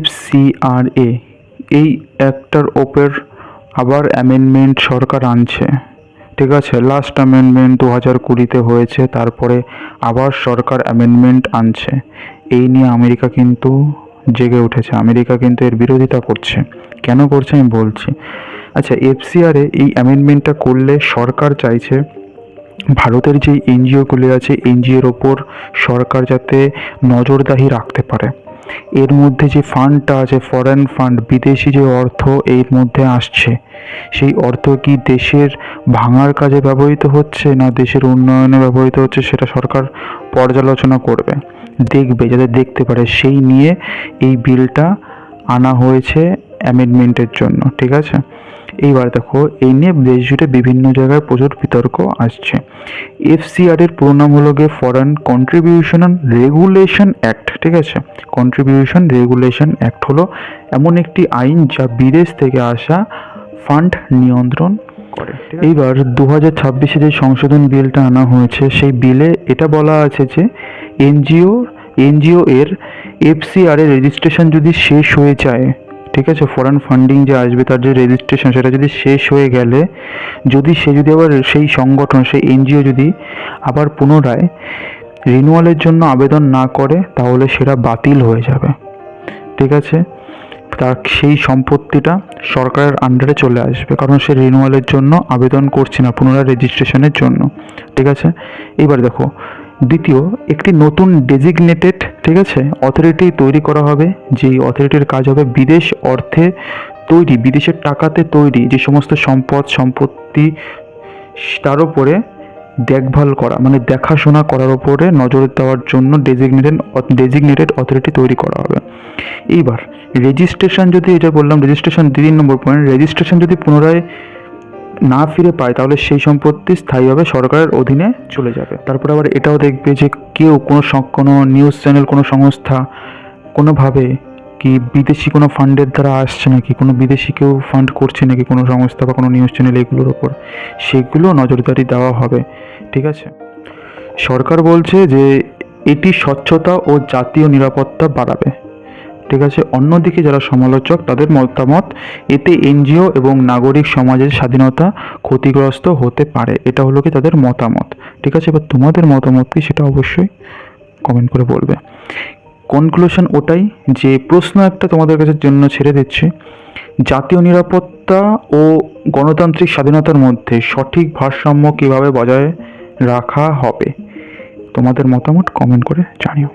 FCRA এই actor ওপর আবার অ্যামেন্ডমেন্ট সরকার আনছে। ঠিক আছে, লাস্ট অ্যামেন্ডমেন্ট 2020-তে হয়েছে, তারপরে আবার সরকার অ্যামেন্ডমেন্ট আনছে। এই নিয়ে আমেরিকা কিন্তু জেগে উঠেছে, আমেরিকা কিন্তু এর বিরোধিতা করছে। কেন করছে আমি বলছি। আচ্ছা, FCRA এই অ্যামেন্ডমেন্টটা করলে সরকার চাইছে ভারতের যে এনজিওগুলি আছে, এনজিওর ওপর সরকার যাতে নজরদারি রাখতে পারে। এর মধ্যে যে ফান্ডটা আছে, ফরেন ফান্ড, বিদেশি যে অর্থ এর মধ্যে আসছে, সেই অর্থ কি দেশের ভাঙার কাজে ব্যবহৃত হচ্ছে না দেশের উন্নয়নে ব্যবহৃত হচ্ছে, সেটা সরকার পর্যালোচনা করবে, দেখবে, যাতে দেখতে পারে। সেই নিয়ে এই বিলটা আনা হয়েছে অ্যামেন্ডমেন্টের জন্য। ঠিক আছে, এইবার দেখো, এই নিয়ে দেশ জুড়ে বিভিন্ন জায়গায় প্রচুর বিতর্ক আসছে। FCRA-র পুরো নাম হলো গিয়ে ফরেন কন্ট্রিবিউশন রেগুলেশন অ্যাক্ট। ঠিক আছে, কন্ট্রিবিউশন রেগুলেশন অ্যাক্ট হলো এমন একটি আইন যা বিদেশ থেকে আসা ফান্ড নিয়ন্ত্রণ করে। এইবার 2026-এ যে সংশোধন বিলটা আনা হয়েছে, সেই বিলে এটা বলা আছে যে এনজিও এর FCRA রেজিস্ট্রেশন যদি শেষ হয়ে যায়, ঠিক আছে, ফরেন ফান্ডিং যে আসবে তার যে রেজিস্ট্রেশন, সেটা যদি শেষ হয়ে গেলে, যদি আবার সেই সংগঠন, সেই এনজিও যদি আবার পুনরায় রিনিউয়ালের জন্য আবেদন না করে, তাহলে সেটা বাতিল হয়ে যাবে। ঠিক আছে, তার সেই সম্পত্তিটা সরকারের আন্ডারে চলে আসবে, কারণ সে রিনিউয়ালের জন্য আবেদন করছে না, পুনরায় রেজিস্ট্রেশনের জন্য। ঠিক আছে, এইবার দেখো, দ্বিতীয়, একটি নতুন ডেজিগনেটেড, ঠিক আছে, অথরিটি তৈরি করা হবে। যেই অথরিটির কাজ হবে বিদেশ অর্থে তৈরি, বিদেশের টাকাতে তৈরি যে সমস্ত সম্পত্তি, তার উপরে দেখভাল করা, মানে দেখাশোনা করার উপরে নজর দেওয়ার জন্য ডেজিগনেটেড অথরিটি তৈরি করা হবে। এইবার রেজিস্ট্রেশন, যদি এটা বললাম রেজিস্ট্রেশন 3 নম্বর পয়েন্ট, রেজিস্ট্রেশন যদি পুনরায় না ফিরে পায়, তাহলে সেই সম্পত্তি স্থায়ীভাবে সরকারের অধীনে চলে যাবে। তারপর আবার এটাও দেখবে যে কেউ কোনো নিউজ চ্যানেল, কোনো সংস্থা কোনোভাবে কি বিদেশি কোনো ফান্ডের দ্বারা আসছে নাকি, কোনো বিদেশি কেউ ফান্ড করছে নাকি কোনো সংস্থা বা কোনো নিউজ চ্যানেল, এগুলোর ওপর সেগুলো নজরদারি দেওয়া হবে। ঠিক আছে, সরকার বলছে যে এটি স্বচ্ছতা ও জাতীয় নিরাপত্তা বাড়াবে। ঠিক আছে, অন্যদিকে যারা সমালোচক, তাদের মতামত, এতে এনজিও এবং নাগরিক সমাজের স্বাধীনতা ক্ষতিগ্রস্ত হতে পারে। এটা হলো কি তাদের মতামত। ঠিক আছে, এবার তোমাদের মতামত কি সেটা অবশ্যই কমেন্ট করে বলবে। কনক্লুশন ওটাই যে প্রশ্ন একটা তোমাদের কাছে জন্য ছেড়ে দিচ্ছি, জাতীয় নিরাপত্তা ও গণতান্ত্রিক স্বাধীনতার মধ্যে সঠিক ভারসাম্য কীভাবে বজায় রাখা হবে? তোমাদের মতামত কমেন্ট করে জানিও।